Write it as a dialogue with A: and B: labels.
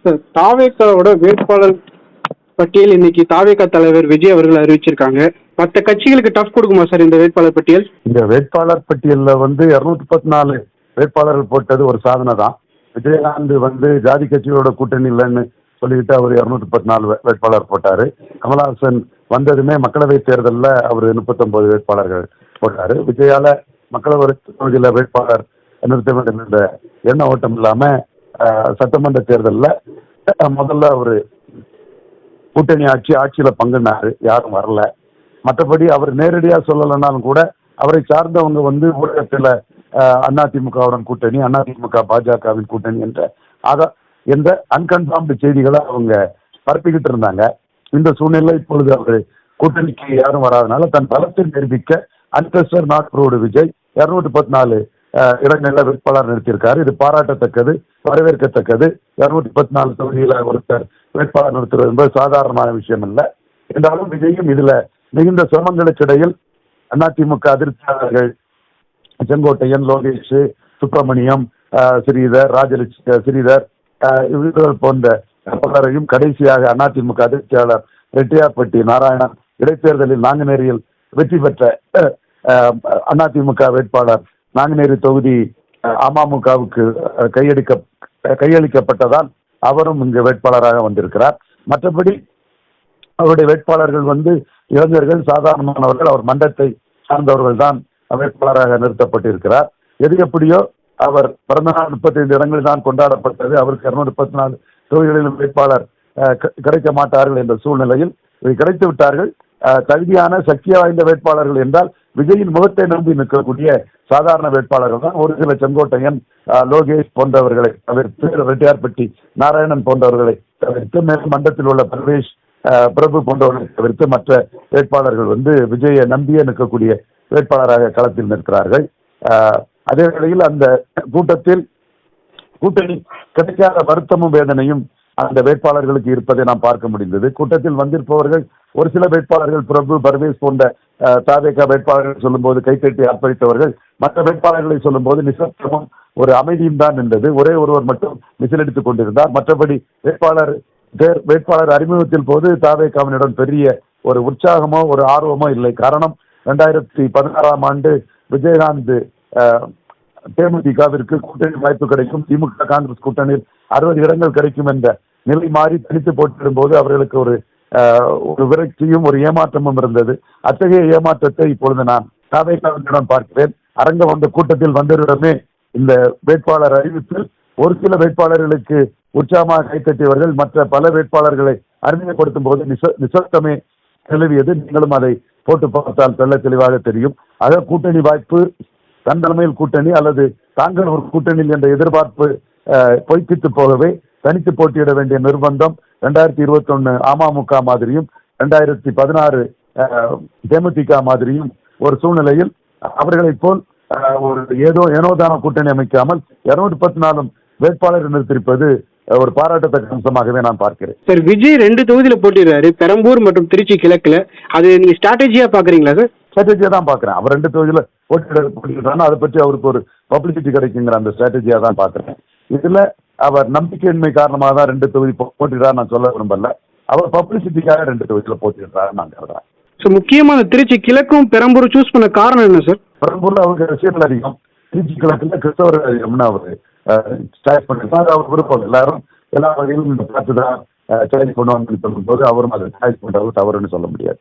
A: Sir, தாவேகாவோட வேட்பாளர் பட்டியல் இன்னைக்கு தாவேகா தலைவர் விஜய் அவர்கள் அறிவிச்சிருக்காங்க. மற்ற கட்சிகளுக்கு டஃப் கொடுக்குமா சார் இந்த வேட்பாளர் பட்டியல்?
B: இந்த வேட்பாளர் பட்டியலில் 214 வேட்பாளர்கள் போட்டது ஒரு சாதனை தான். விஜயகாந்த் ஜாதி கட்சியோட கூட்டணி இல்லைன்னு சொல்லிக்கிட்டு அவர் 214 வேட்பாளர் போட்டார். கமலஹாசன் வந்ததுமே மக்களவை தேர்தலில் அவர் 39 வேட்பாளர்கள் போட்டார். விஜயால மக்களவை தொகுதியில் வேட்பாளர் நிறுத்த வேண்டும் என்ற எண்ண ஓட்டம் இல்லாமல் சட்டமன்ற தேர்தலில் முதல்ல அவர் கூட்டணி ஆட்சியில் பங்குனாரு, யாரும் வரல. மற்றபடி அவர் நேரடியாக சொல்லலைன்னாலும் கூட அவரை சார்ந்தவங்க ஊடகத்தில் அதிமுகவுடன் கூட்டணி, அதிமுக பாஜகவின் கூட்டணி என்ற அன்கன்ஃபார்ம்டு செய்திகளை அவங்க பரப்பிக்கிட்டு இருந்தாங்க. இந்த சூழ்நிலை இப்பொழுது அவர் கூட்டணிக்கு யாரும் வராதனால தன் பலத்தை நிரூபிக்க அன்டெஸ்டட் நாட் ப்ரூவ்டு விஜய் 214 இடங்களில் வேட்பாளர் நிறுத்தியிருக்காரு. இது பாராட்டத்தக்கது, வரவேற்கத்தக்கது. 214 தொகுதியில் ஒருத்தர் வேட்பாளர் நிறுத்துவது என்பது சாதாரணமான விஷயம் இல்லை. என்றாலும் விஜயும் இதில் மிகுந்த சிரமங்களுக்கு இடையில் அதிமுக அதிருப்தியாளர்கள் செங்கோட்டையன், லோகேஷ், சுப்பிரமணியம், ஸ்ரீதர், ஸ்ரீதர் இவர்கள் போன்ற பலரையும், கடைசியாக அதிமுக அதிருப்தியாளர் ரெட்டியார்பட்டி நாராயணன் இடைத்தேர்தலில் நாங்குநேரியில் வெற்றி பெற்ற அதிமுக வேட்பாளர் நாங்குநேரி தொகுதி அமமுகவுக்கு கையளிக்கப்பட்டதால் அவரும் இங்கு வேட்பாளராக வந்திருக்கிறார். மற்றபடி அவருடைய வேட்பாளர்கள் இளைஞர்கள், சாதாரணமானவர்கள், அவர் மன்றத்தை சார்ந்தவர்கள் தான் வேட்பாளராக நிறுத்தப்பட்டிருக்கிறார். எது எப்படியோ அவர் பிறந்த நாள் 35 இடங்களில் தான் கொண்டாடப்பட்டது. அவருக்கு 214 தொகுதிகளிலும் வேட்பாளர் கிடைக்க மாட்டார்கள் என்ற சூழ்நிலையில் கிடைத்து விட்டார்கள். தகுதியான சக்தி வாய்ந்த வேட்பாளர்கள் என்றால் விஜயின் முகத்தை நம்பி நிற்கக்கூடிய சாதாரண வேட்பாளர்கள் தான். ஒரு சில செங்கோட்டையன், லோகேஷ் போன்றவர்களை தவிர்த்து, ரெட்டியார்பட்டி நாராயணன் போன்றவர்களை தவிர்த்து, மேலும் மண்டலத்தில் உள்ள பர்வேஷ் பிரபு போன்றவர்களை தவிர்த்து மற்ற வேட்பாளர்கள் விஜயை நம்பியே நிற்கக்கூடிய வேட்பாளராக களத்தில் நிற்கிறார்கள். அதே வேளையில் அந்த கூட்டத்தில் கூட்டணி கிடைக்காத வருத்தமும் வேதனையும் அந்த வேட்பாளர்களுக்கு இருப்பதை நாம் பார்க்க முடிந்தது. கூட்டத்தில் வந்திருப்பவர்கள் ஒரு சில வேட்பாளர்கள், பிரபு, பர்வேஸ் போன்ற தாவேகா வேட்பாளர்கள் சொல்லும்போது கைத்தட்டி ஆர்ப்பரித்தவர்கள், மற்ற வேட்பாளர்களை சொல்லும்போது நிசப்தமும் ஒரு அமைதியும் தான் இருந்தது. ஒரே ஒருவர் மட்டும் விசிலடித்துக் கொண்டிருந்தார். மற்றபடி வேட்பாளர் அறிமுகத்தில் போது தாவேகாவினிடம் பெரிய ஒரு உற்சாகமோ ஒரு ஆர்வமோ இல்லை. காரணம், 2016ஆம் ஆண்டு விஜயகாந்த் தேமுதிகவிற்கு கூட்டணி வாய்ப்பு கிடைக்கும், திமுக காங்கிரஸ் கூட்டணியில் 60 இடங்கள் கிடைக்கும் என்ற நிலை மாறி தனித்து போட்டியிடும் போது அவர்களுக்கு ஒரு விரக்தியும் ஒரு ஏமாற்றமும் இருந்தது. அத்தகைய ஏமாற்றத்தை இப்பொழுது நான் தாவேகாவிடம் பார்க்கிறேன். அரங்கம் வந்த கூட்டத்தில் வந்தவரிடமே இந்த வேட்பாளர் அறிவிப்பில் ஒரு சில வேட்பாளர்களுக்கு உற்சாகமாக கைத்தட்டியவர்கள் மற்ற பல வேட்பாளர்களை அறிமுகப்படுத்தும் போது நிசப்தமே நிலவியது. நீங்களும் அதை போட்டு பார்த்தால் தெள்ள தெளிவாக தெரியும். ஆக கூட்டணி வாய்ப்பு, தன் தலைமையில் கூட்டணி அல்லது தாங்கள் ஒரு கூட்டணியில் என்ற எதிர்பார்ப்பு பொய்ப்பித்து போகவே தனித்து போட்டியிட வேண்டிய நிர்பந்தம் 2021 அமமுக மாதிரியும் 2016 தேமுதிக மாதிரியும் ஒரு சூழ்நிலையில் அவர்களைப் போல் ஒரு ஏனோதான கூட்டணி அமைக்காமல் 214 வேட்பாளர் நிறுத்திருப்பது ஒரு பாராட்டத்தக்க அம்சமாகவே நான் பார்க்கிறேன்.
A: சார், விஜய் 2 தொகுதியில போட்டிடுறாரு, பெரம்பூர் மற்றும் திருச்சி கிழக்குல. அது நீங்க ஸ்ட்ராட்டஜியா பாக்குறீங்களா சார்?
B: ஸ்ட்ராட்டஜியா தான் பாக்குறேன். அவர் 2 தொகுதியில போட்டிடுறாருன்னா அதை பற்றி அவருக்கு ஒரு பப்ளிசிட்டி கிடைக்குங்கிற அந்த ஸ்ட்ராட்டஜியா தான் பாக்குறேன். இதுல அவர் நம்பிக்கையின்மை காரணமாக தான் 2 தொகுதி போட்டிடுறாரு நான் சொல்ல விரும்பல. அவர் பப்ளிசிட்டிக்காக 2 தொகுதியில போட்டிடுறாரு நான் கருதுறேன்.
A: முக்கியமான திருச்சி கிழக்கும் பெரம்பூர் சூஸ் பண்ண காரணம் என்ன சார்?
B: பெரம்பூர்ல அவருக்கு ரசிகர்கள் அதிகம், திருச்சி கிழக்குல கிறிஸ்தவர்கள் அதிகம்னு அவர் சாய்ஸ் பண்ணிருக்காரு. அவர் விருப்பம் எல்லாரும் எல்லா வகையிலும் பார்த்துதான் சாய்ஸ் பண்ணுவாங்கன்னு சொல்லும் போது அவரும் அதை சாய்ஸ் பண்றது தவறுன்னு சொல்ல முடியாது.